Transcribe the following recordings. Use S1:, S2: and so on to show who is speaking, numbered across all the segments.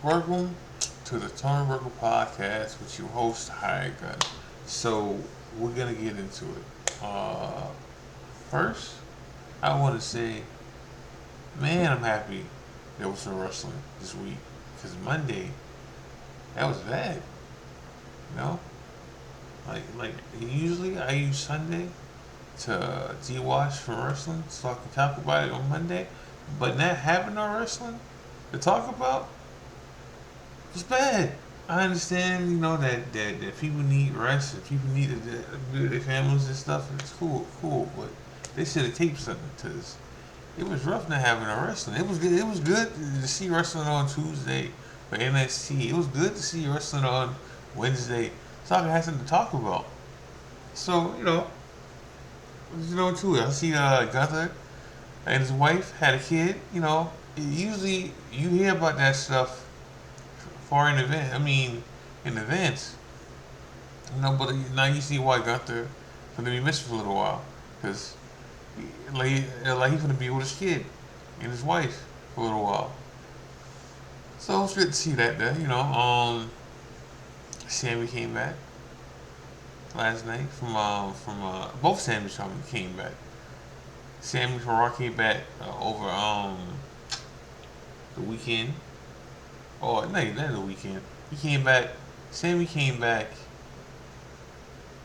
S1: Welcome to the Tony Burger Podcast with your host, hiredgun. So, we're going to get into it. First, I want to say, man, I'm happy there was some wrestling this week. Because Monday, that was bad. You know? Like usually I use Sunday to de-watch from wrestling so I can talk about it on Monday. But not having no wrestling to talk about, it's bad. I understand, that people need rest and people need to be with their families and stuff, and it's cool, but they should have taped something to this. It was rough not having a wrestling. It was good to see wrestling on Tuesday for NXT. It was good to see wrestling on Wednesday, so I had something to talk about. So, too, I see Gunther and his wife had a kid, usually you hear about that stuff far in advance. I mean, in advance. But now you see why Gunther gonna be missing for a little while, because like he's gonna be with his kid and his wife for a little while. So it's good to see that there. Sammy came back last night from both Sammys came back. Sammy from Raw came back over the weekend. Oh, no, not the weekend. He came back. Sammy came back.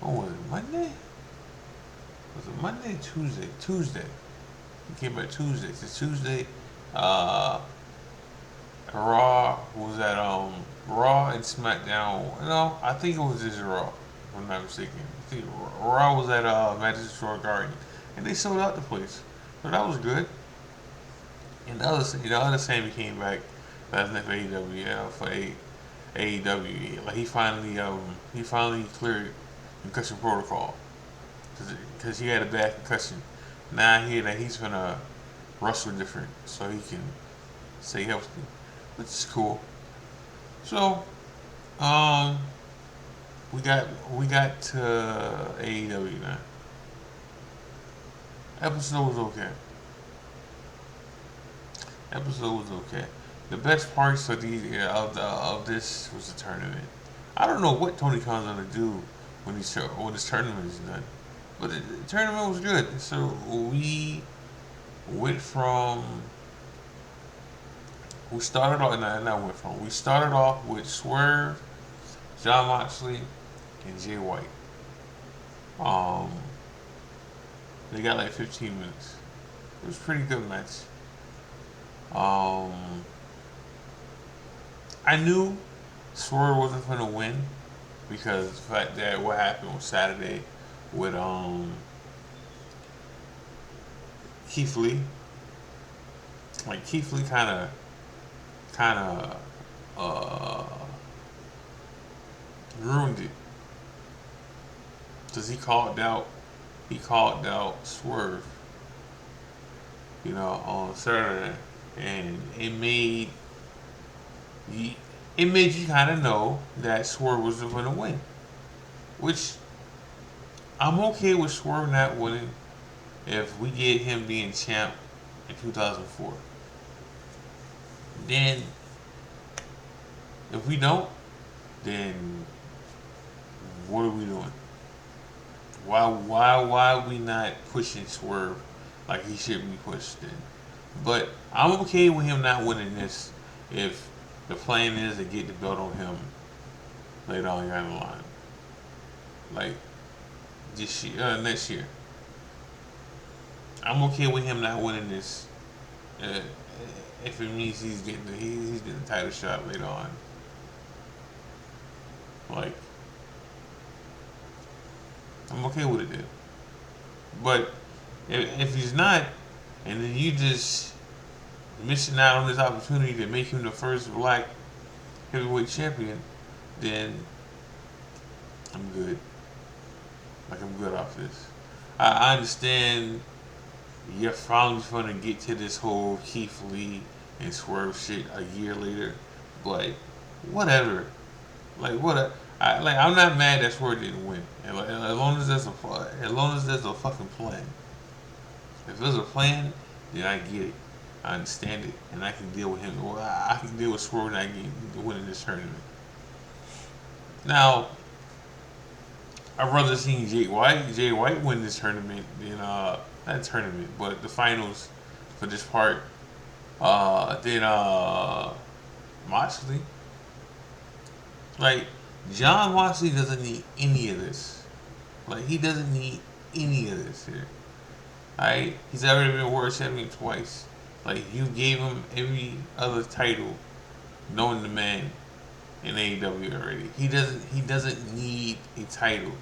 S1: Oh, was it Monday? Was it Monday or Tuesday? Tuesday. He came back Tuesday. It's Tuesday. Uh, Raw was at Raw and SmackDown. No, I think it was just Raw. If I'm not mistaken. I think Raw was at Madison Square Garden, and they sold out the place. So that was good. And the other Sammy came back last night for AEW. Yeah, for AEW. Like he finally cleared concussion protocol because he had a bad concussion. Now I hear that he's gonna wrestle different so he can stay healthy, which is cool. So, um, we got to AEW now. Episode was okay. Episode was okay. The best parts of of this was the tournament. I don't know what Tony Khan's gonna do when this tournament is done, but the tournament was good. So went from we started off not went from we started off with Swerve, John Moxley, and Jay White. Um, they got like 15 minutes. It was a pretty good match. Um, I knew Swerve wasn't gonna win because the fact that what happened on Saturday with Keith Lee, like Keith Lee kind of ruined it because he called out Swerve, on Saturday, and you, it made you kind of know that Swerve was going to win, which I'm okay with Swerve not winning if we get him being champ in 2004. Then, if we don't, then what are we doing? Why are we not pushing Swerve like he should be pushed then? But I'm okay with him not winning this if the plan is to get the belt on him later on down the line, like this year, next year. I'm okay with him not winning this uh, if it means he's getting the title shot later on. Like I'm okay with it then. But if he's not, and then you just missing out on this opportunity to make him the first black heavyweight champion, then I'm good. Like I'm good off this. I understand you're finally going to get to this whole Keith Lee and Swerve shit a year later, but whatever. Like what? I'm not mad that Swerve didn't win. And like, as long as there's a fucking plan. If there's a plan, then I get it. I understand it, and I can deal with him. Or I can deal with Swerve and I can win this tournament. Now, I'd rather seen Jay White win this tournament than not tournament, but the finals for this part. Than Moxley. Like John Moxley doesn't need any of this. Like he doesn't need any of this here. Alright? He's already been world champion twice. Like you gave him every other title known to man in AEW already. He doesn't need a title.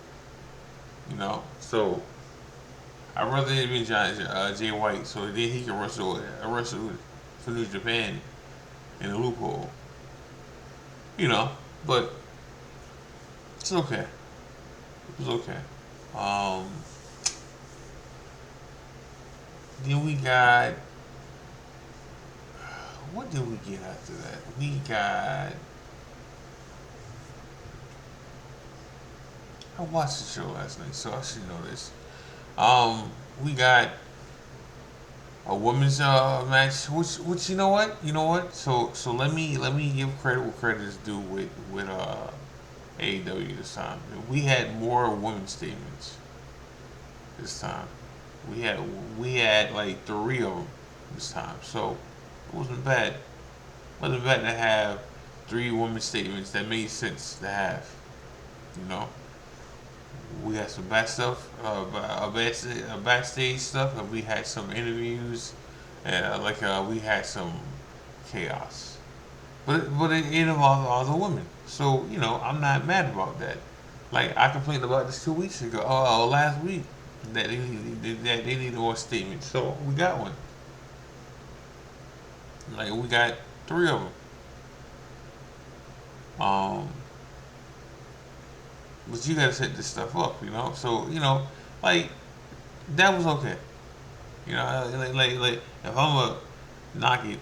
S1: You know? So I'd rather it be Jay White so then he can wrestle for New Japan in a loophole. You know, but it's okay. It was okay. Um, then we got what did we get after that? We got I watched the show last night, so I should know this. We got a women's match, which you know what. So let me give credit where credit is due with AEW this time. We had more women's statements this time. We had we had like three of them this time, so it wasn't bad. It wasn't bad to have three women's statements that made sense to have. You know, we had some back stuff, backstage stuff, and we had some interviews, and we had some chaos. But it involved all the women, so I'm not mad about that. Like I complained about this 2 weeks ago, last week, that they needed more statements. So we got one. Like we got three of them. Um, but you gotta set this stuff up. So like that was okay. Like if I'm gonna knock it,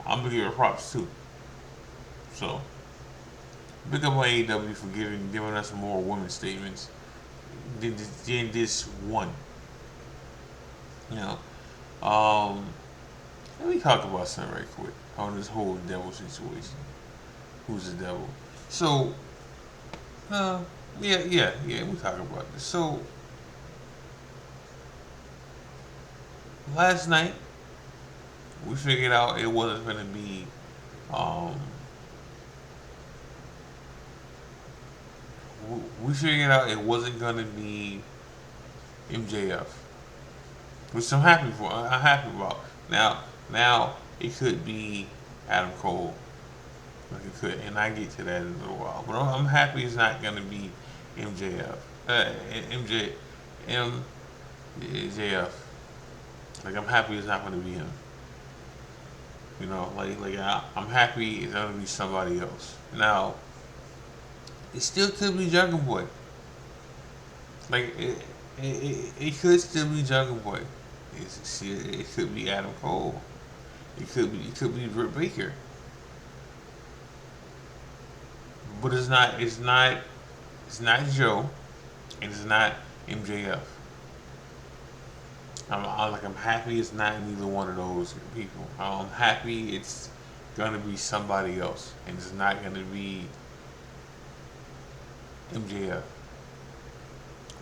S1: I'm gonna give it props too. So big up on AEW for giving us more women statements than this one. You know. Um, Let me talk about something right quick on this whole devil situation. Who's the devil? So, uh, yeah, we talk about this. So last night we figured out it wasn't gonna be um we figured out it wasn't gonna be MJF, which I'm happy for. I'm happy about. Now it could be Adam Cole, like it could, and I get to that in a little while. But I'm happy it's not gonna be MJF, MJ, MJF. Like I'm happy it's not gonna be him. I'm happy it's gonna be somebody else. Now it still could be Jungle Boy. Like it could still be Jungle Boy. It could be Adam Cole. It could be Britt Baker. But it's not Joe, and it's not MJF. I'm happy it's not neither one of those people. I'm happy it's gonna be somebody else, and it's not gonna be MJF.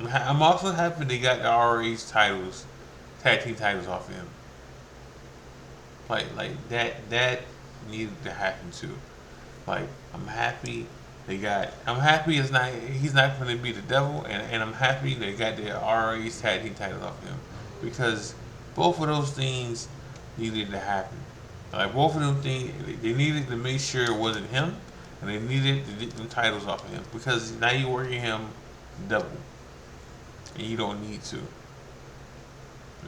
S1: I'm also happy they got the ROH titles, tag team titles off of him. Like that needed to happen too. Like I'm happy he's not gonna be the devil, and I'm happy they got the ROH tag team titles off of him because both of those things needed to happen. Like both of them things, they needed to make sure it wasn't him, and they needed to get them titles off of him because now you're working him double, and you don't need to.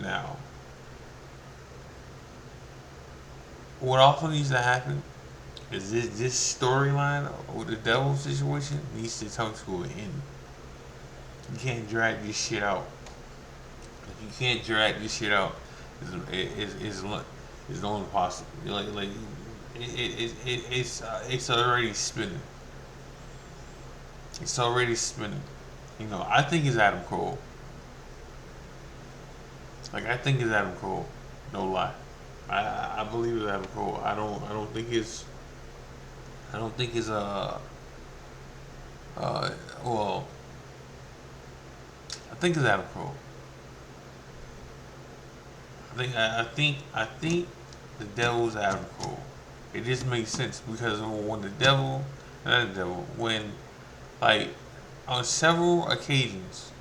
S1: Now, what also needs to happen is this storyline with the devil situation needs to come to an end. You can't drag this shit out. If you can't drag this shit out, it's only possible. It's already spinning. It's already spinning. I think it's Adam Cole. Like I think it's Adam Cole. No lie. I believe it's Adam Cole. I don't think it's I don't think it's uh well I think it's Adam Cole. I think the devil's Adam Cole. It just makes sense because when the devil, not the devil, when like on several occasions,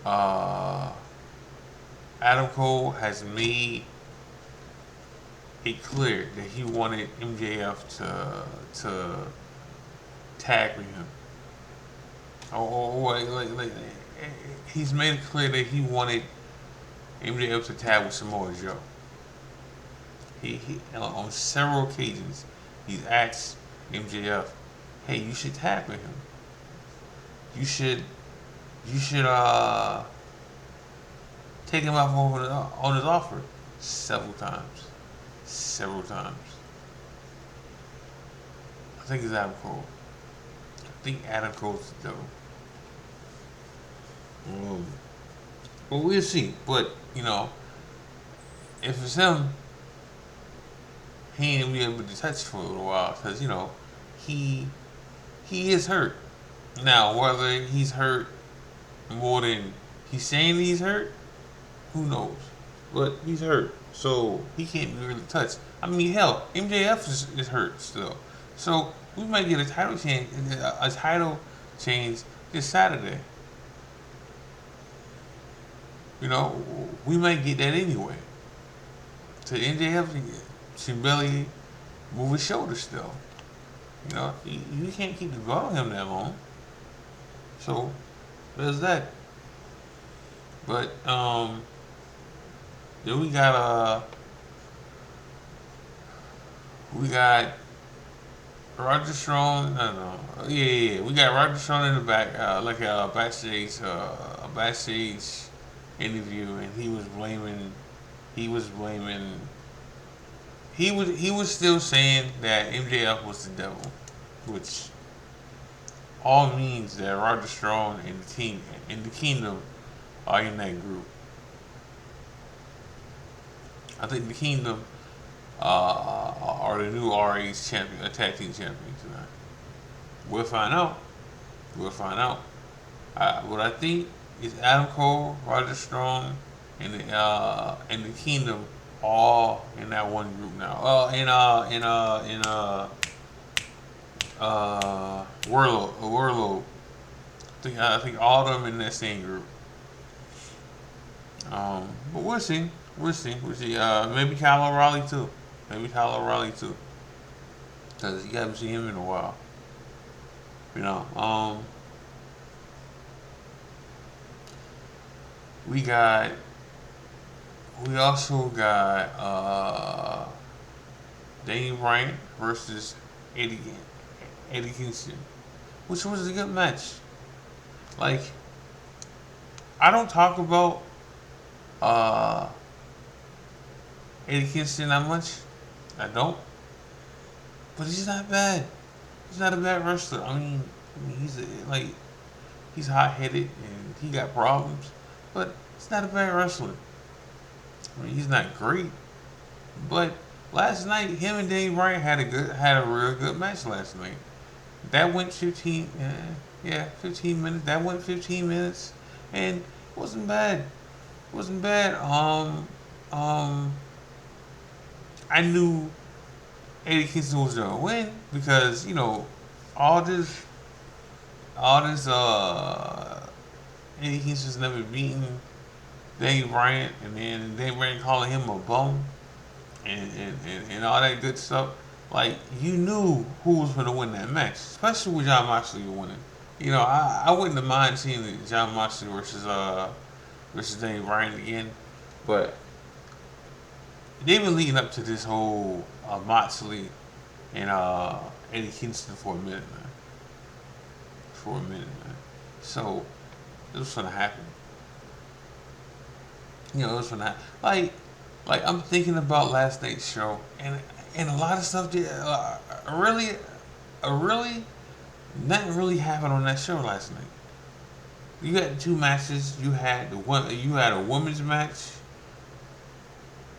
S1: uh, Adam Cole has made it clear that he wanted MJF to tag with him. Or he's made it clear that he wanted MJF to tag with Samoa Joe. He on several occasions he's asked MJF, "Hey, you should tag with him. You should you should take him up on his offer." Several times, several times. I think it's Adam Cole. I think Adam Cole's the devil. Um, but we'll see. But if it's him, he ain't gonna be able to touch for a little while because he he is hurt. Now whether he's hurt more than he's saying he's hurt, who knows? But he's hurt, so he can't be really touched. I mean, hell, MJF is hurt still, so we might get a title change this Saturday. We might get that anyway. So MJF should barely move his shoulders still. You can't keep the belt on him that long. So there's that. But then we got Roger Strong. I don't know. Yeah. We got Roger Strong in the back, like a backstage interview, and he was blaming he was still saying that MJF was the devil, which all means that Roger Strong and the team and the Kingdom are in that group. I think the Kingdom are the new RA's champion, tag team champions tonight. We'll find out. We'll find out. What I think is Adam Cole, Roger Strong, and the Kingdom all in that one group now. Warlow. I think all of them in that same group. But we'll see. We'll see. We'll see. Maybe Kyle O'Reilly too. Maybe Kyle O'Reilly too. Because you haven't seen him in a while. You know. We got. We also got Daniel Bryan versus Eddie Eddie Kingston, which was a good match. Like I don't talk about uh, Eddie Kingston that much. I don't, but he's not bad. He's not a bad wrestler. Like he's hot headed and he got problems, but he's not a bad wrestler. He's not great, but last night him and Daniel Bryan had a real good match last night. That went 15, yeah, 15 minutes. That went 15 minutes, and it wasn't bad. It wasn't bad. Um, I knew Eddie Kingston was gonna win because all this, Eddie Kingston's never beaten Daniel Bryan, and then Daniel Bryan calling him a bum, and all that good stuff. Like you knew who was gonna win that match, especially with John Moxley winning. I wouldn't have mind seeing John Moxley versus Daniel Bryan again, but they've been leading up to this whole Moxley and Eddie Kingston for a minute, man. For a minute, man. So it was gonna happen. It was gonna happen. Like I'm thinking about last night's show, and a lot of stuff did really nothing really happened on that show last night. You had two matches. You had a women's match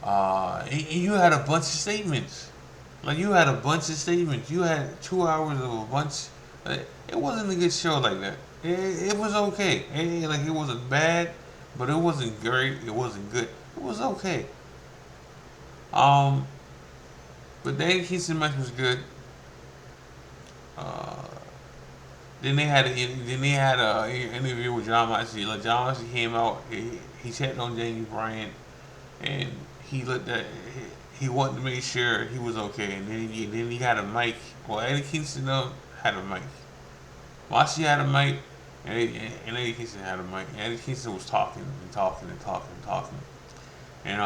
S1: And you had a bunch of statements. Like you had a bunch of statements. You had 2 hours of a bunch. It wasn't a good show like that. It was okay. Like it wasn't bad, but it wasn't great. It wasn't good. It was okay. Um, but the Eddie Kingston match was good. Uh, then they had a interview with John Moxley. Like John Moxley came out. He checked on Jamie Bryant, and he looked at. He wanted to make sure he was okay, and then he had a mic. Well, Eddie Kingston had a mic. Moxley had a mic, and Eddie Kingston had a mic. And Eddie Kingston was talking and talking and talking and talking. And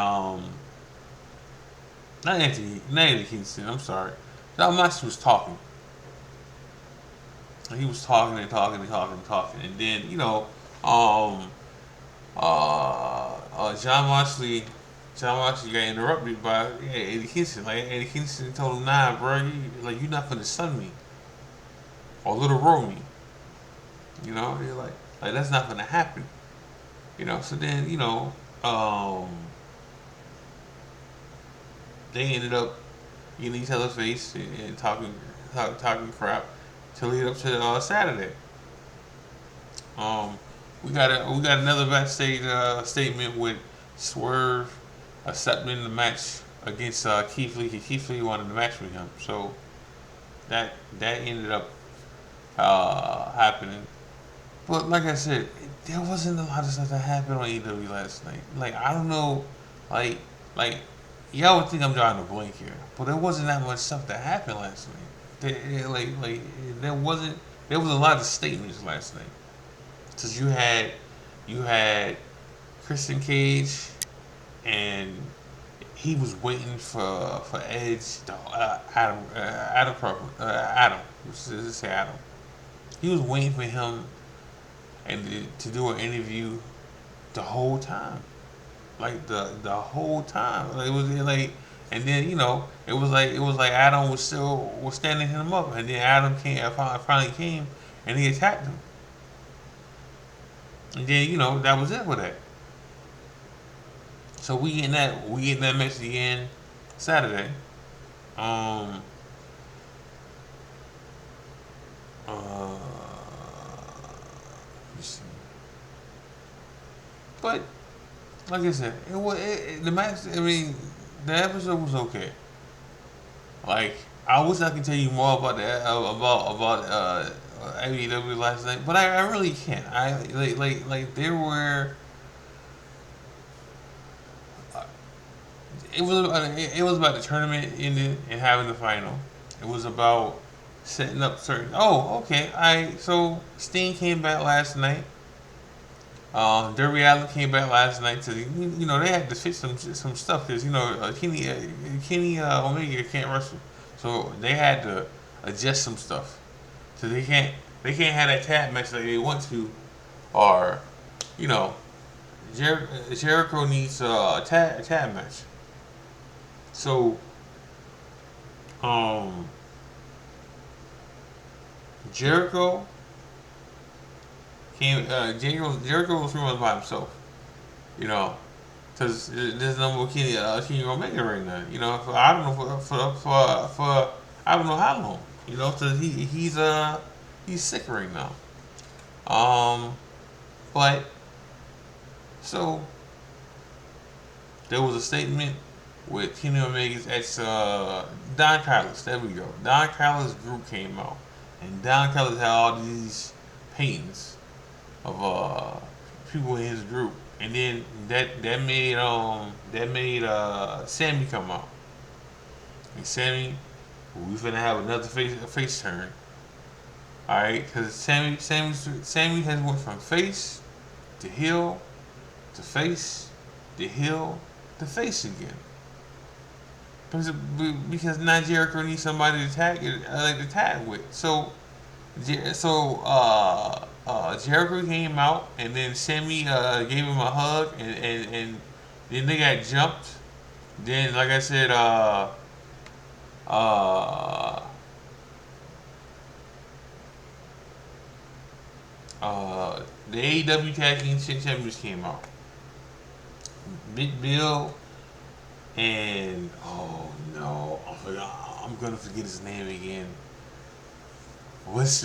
S1: not Eddie Kingston. I'm sorry. John Moxley was talking. He was talking and talking and talking and talking, and then um, John Moxley got interrupted by Eddie Kingston. Like Eddie Kingston told him, "Nah, bro, you're not gonna sun me or little roll me." You're like that's not gonna happen. So then they ended up getting each other's face and talking crap to lead up to Saturday. Um, we got another backstage statement with Swerve accepting the match against Keith Lee. Keith Lee wanted to match with him, so that ended up happening. But like I said, there wasn't a lot of stuff that happened on AEW last night. Like I don't know, like like y'all would think I'm drawing a blank here, but there wasn't that much stuff that happened last night. Like there wasn't. There was a lot of statements last night. Cause you had Christian Cage, and he was waiting for Edge, Adam. Let's say Adam. He was waiting for him and to do an interview the whole time, like the whole time. Like, it was like, and then it was like Adam was standing him up, and then Adam finally came, and he attacked him, and then that was it with that. So we getting that match again Saturday. Um, uh, let's see. But like I said, the match. I mean, the episode was okay. Like I wish I could tell you more about about AEW last night, but I really can't. I like there were. Uh, it was about the tournament ending and having the final. It was about setting up certain. Oh, okay. So Sting came back last night. Derby Allen came back last night to they had to fix some stuff because Kenny Omega can't wrestle, so they had to adjust some stuff. So they can't have that tag match like they want to, or you know Jericho needs a tag match. So um, Jericho Jericho was pretty much by himself, you know, because there's no more Kenny Omega right now. For I don't know for I don't know how long. So he's sick right now. Um, but so there was a statement with Kenny Omega's ex Don Callis. There we go. Don Callis' group came out, and Don Callis had all these paintings of people in his group, and then that made Sammy come out, and Sammy, we finna have another face turn, all right? Because Sammy has went from face to heel to face to heel to face again. Because now Jericho needs somebody to tag with. Jericho came out, and then Sammy gave him a hug, and then they got jumped. Then, like I said, uh, the AEW Tag Team Champions came out. Big Bill and oh no, I'm gonna forget his name again. Which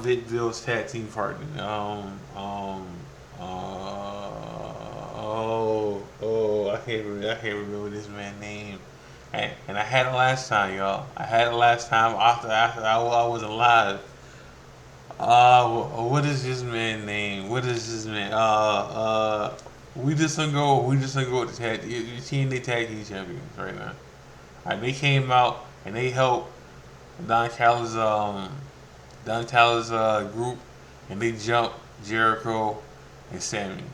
S1: Bit Bill's tag team partner? I can't remember this man's name. And I had it last time, y'all. I had it last time after I was alive. What is this man's name? What is this man? We just gonna go with the TNA tag team champions right now. Alright, they came out and they helped Don Callis group, and they jumped Jericho and Sammy,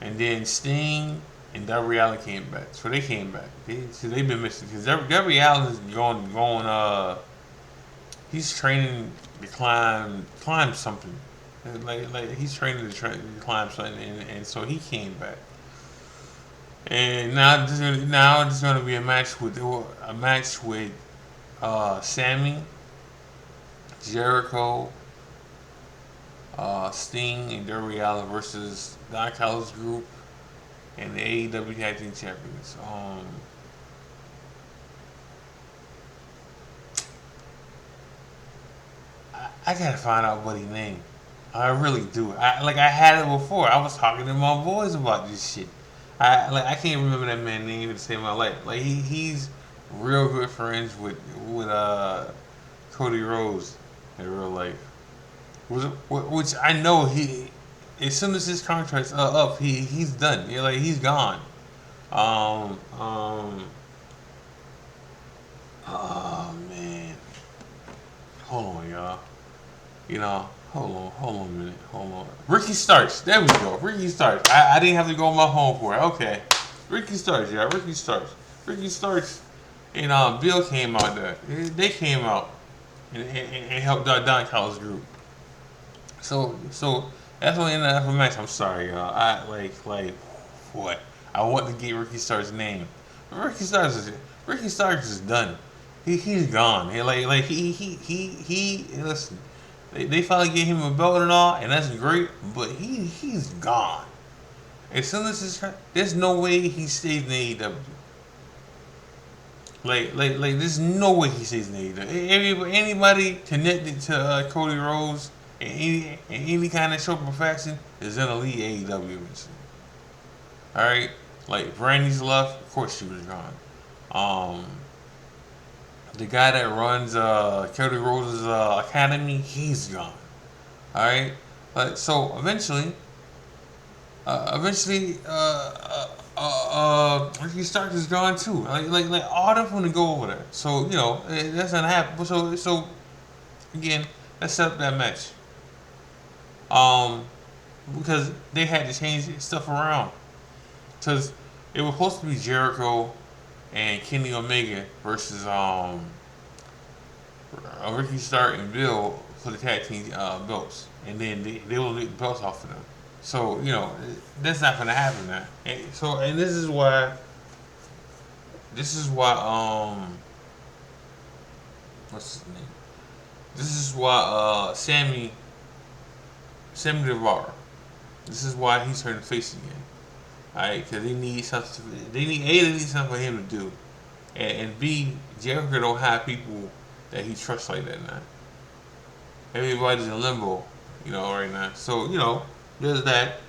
S1: and then Sting and Darby Allin came back. So they came back. They've been missing because Darby Allin is going. He's training to climb something. Like he's training to climb something, and so he came back. And now there's gonna be a match with Sammy, Jericho, Sting, and Darby Allin versus Don Callis group and the AEW Tag Team Champions. I gotta find out what he named. I really do. I had it before. I was talking to my boys about this shit. I can't remember that man's name to save my life. Like he's real good friends with Cody Rhodes in real life. Which I know he as soon as his contract's up, he's done. Like he's gone. Um um oh man. Hold on, y'all. Hold on a minute. Hold on. Ricky Starks. There we go. Ricky Starks. I didn't have to go on my phone for it. Okay. Ricky Starks, yeah. Ricky Starks. Ricky Starks and Bill came out there. They came out and helped Don Callis group. So that's only in the match. I'm sorry, y'all. I like what? I want to get Ricky Starks' name. Ricky Starks is done. He's gone. He listen. They finally gave him a belt and all, and that's great. But he's gone. As soon as there's no way he stays in AEW. There's no way he stays in AEW. Anybody connected to Cody Rhodes in any kind of show perfection is in the league AEW. All right, like Brandy's left. Of course, she was gone. Um, the guy that runs Cody Rhodes' academy, he's gone. All right, so Ricky Starks is gone too. Like all of them want to go over there. So that's gonna happen. So again, let's set up that match. Um, because they had to change stuff around. Because it was supposed to be Jericho and Kenny Omega versus Ricky Stark and Bill for the tag team belts, and then they will get the belts off of them. So that's not gonna happen now. And this is why what's his name? This is why Sammy Guevara. This is why he's turning face again. Alright, because they need something. They need something for him to do, and B, Jericho don't have people that he trusts like that now. Everybody's in limbo, right now. So there's that.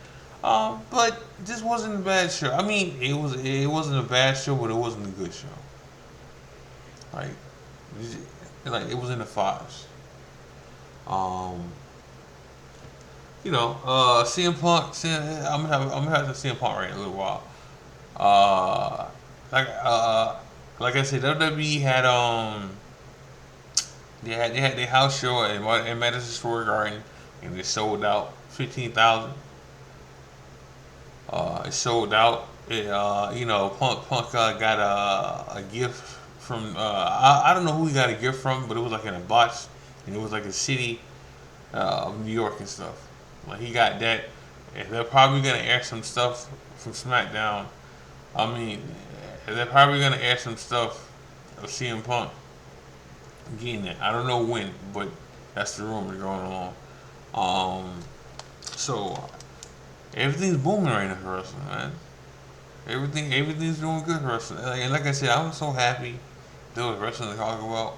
S1: But this wasn't a bad show. I mean, it wasn't a bad show, but it wasn't a good show. Like, it was in the fives. Um, CM Punk. I'm gonna have to CM Punk right in a little while. Uh, like uh, like I said, WWE had they had their house show in Madison Square Garden, and it sold out 15,000. It sold out. Punk got a gift from I don't know who he got a gift from, but it was like in a box, and it was like a city of New York and stuff. Like he got that, and they're probably gonna air some stuff from SmackDown. I mean, they're probably gonna air some stuff of CM Punk getting it. I don't know when, but that's the rumor going along. So everything's booming right now for wrestling, man. Everything's doing good for wrestling. And like I said, I'm so happy there was wrestling to talk about.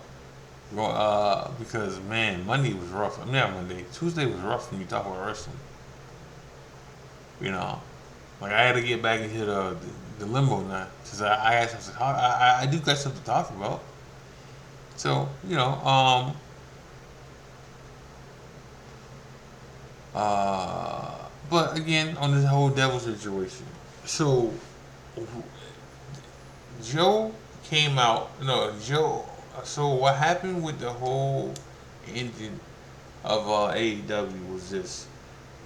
S1: Because man, Monday was rough. I mean, not Monday. Tuesday was rough when you talk about wrestling. You know, like I had to get back into the limbo now because I had something to talk. I do got something to talk about. So uh, but again on this whole devil situation. So Joe came out. No, Joe. So what happened with the whole engine of AEW was this: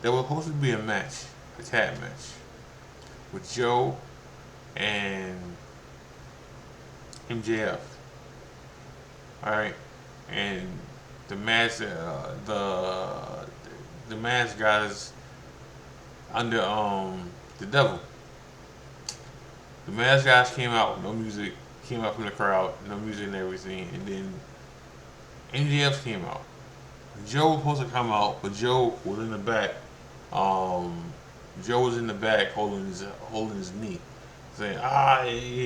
S1: there was supposed to be a match, a tag match, with Joe and MJF. All right, and the mask, the mask guys under the devil. The mask guys came out with no music, came out from the crowd, no music and everything, and then MJF came out. Joe was supposed to come out, but Joe was in the back. Um, Joe was in the back holding his knee, saying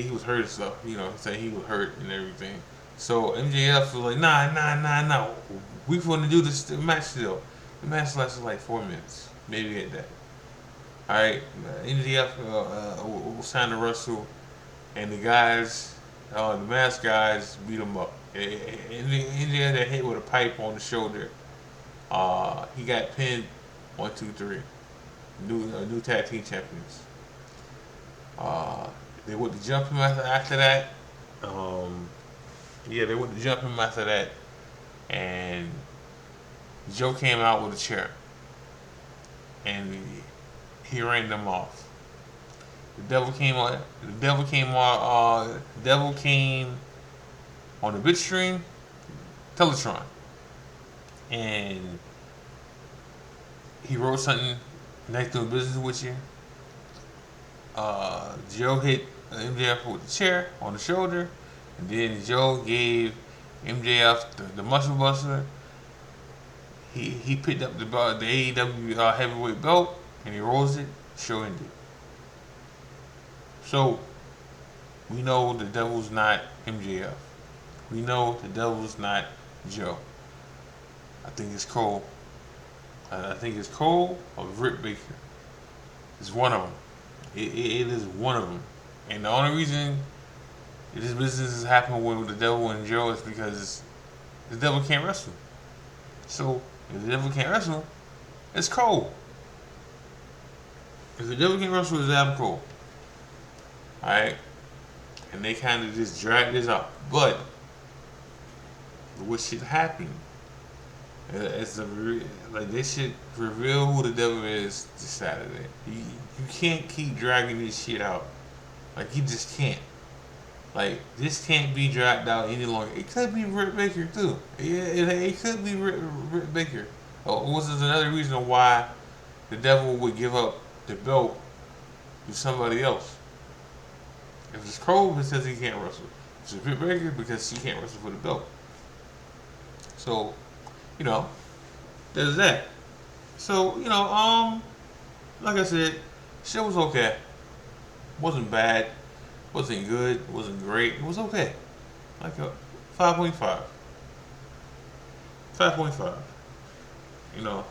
S1: he was hurt and stuff. Saying he was hurt and everything. So MJF was like, nah. We want to do this match still. The match lasted like 4 minutes, maybe at that. All right, MJF was trying to wrestle, and the guys, the mask guys, beat him up. MJF got hit with a pipe on the shoulder. He got pinned 1, 2, 3. New tag team champions. Uh, they went to jump him after that. Um, yeah, they went to jump him after that, and Joe came out with a chair, and he ran them off. The devil came on. The devil came on. The devil came on the big screen, Teletron, and he wrote something nice doing business with you. Joe hit MJF with the chair on the shoulder, and then Joe gave MJF the muscle buster. He picked up the AEW heavyweight belt and he rolls it. Show ended. So we know the devil's not MJF. We know the devil's not Joe. I think it's Cole. I think it's Cole or Britt Baker. It's one of them. It is one of them. And the only reason this business is happening with the devil and Joe is because the devil can't wrestle. So if the devil can't wrestle, it's Cole. If the devil can't wrestle, it's Adam Cole. Alright? And they kind of just drag this out. But what should happen is they should reveal who the devil is this Saturday. You can't keep dragging this shit out. Like you just can't. Like this can't be dragged out any longer. It could be Britt Baker too. It could be Britt Baker. Was this another reason why the devil would give up the belt to somebody else? If it's Cole, it says he can't wrestle. If it's Britt Baker, because she can't wrestle for the belt. So, there's that. So, like I said, shit was okay. Wasn't bad. Wasn't good. Wasn't great. It was okay. Like a 5.5. 5.5. You know.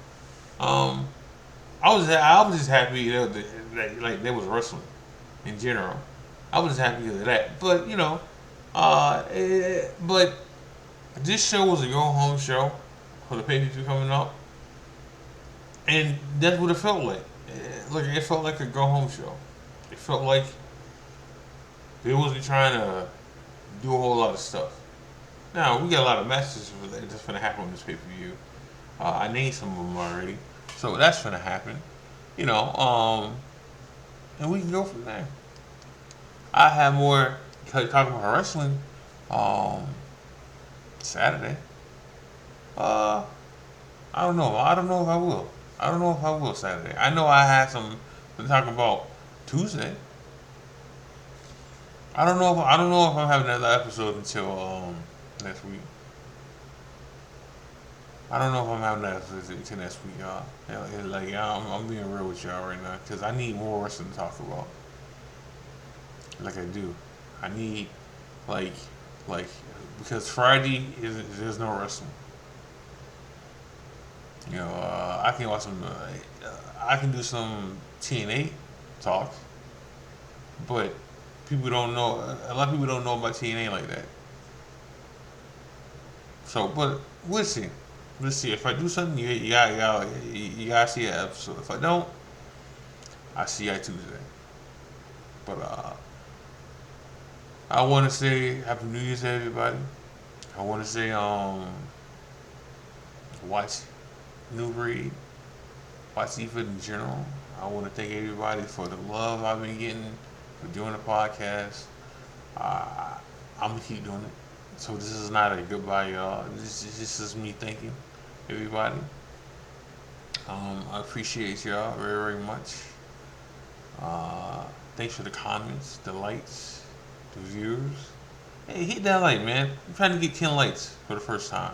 S1: I was just happy that there was wrestling in general. I was just happy because of that. But but this show was a go home show for the pay per view coming up, and that's what it felt like. It felt like a go home show. It felt like they wasn't trying to do a whole lot of stuff. Now we got a lot of matches that's gonna happen on this pay per view. I named some of them already, so that's gonna happen. And we can go from there. I have more talking about wrestling. Um, Saturday. Uh, I don't know. I don't know if I will. I don't know if I will Saturday. I know I had some to talk about Tuesday. I don't know if I'm having another episode until next week. I don't know if I'm having that episode until next week, y'all. I'm being real with y'all right now because I need more wrestling to talk about. like I do. I need like like because Friday is there's no wrestling. I can watch some. I can do some TNA talk, but people don't know. A lot of people don't know about TNA like that. So, but we'll see. We'll see. If I do something, you gotta see an episode. If I don't, I see you Tuesday. But I want to say Happy New Year's to everybody. I want to say watch New Breed, watch Eva in general. I want to thank everybody for the love I've been getting for doing the podcast. Uh, I'm gonna keep doing it. So this is not a goodbye, y'all. This is me thanking everybody. I appreciate y'all very, very much. Uh, Thanks for the comments, the likes, the views. Hey, hit that like, man. I'm trying to get 10 likes for the first time.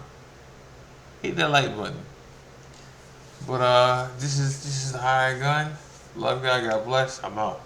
S1: Hit that like button. But this is the high gun. Love God. God bless. I'm out.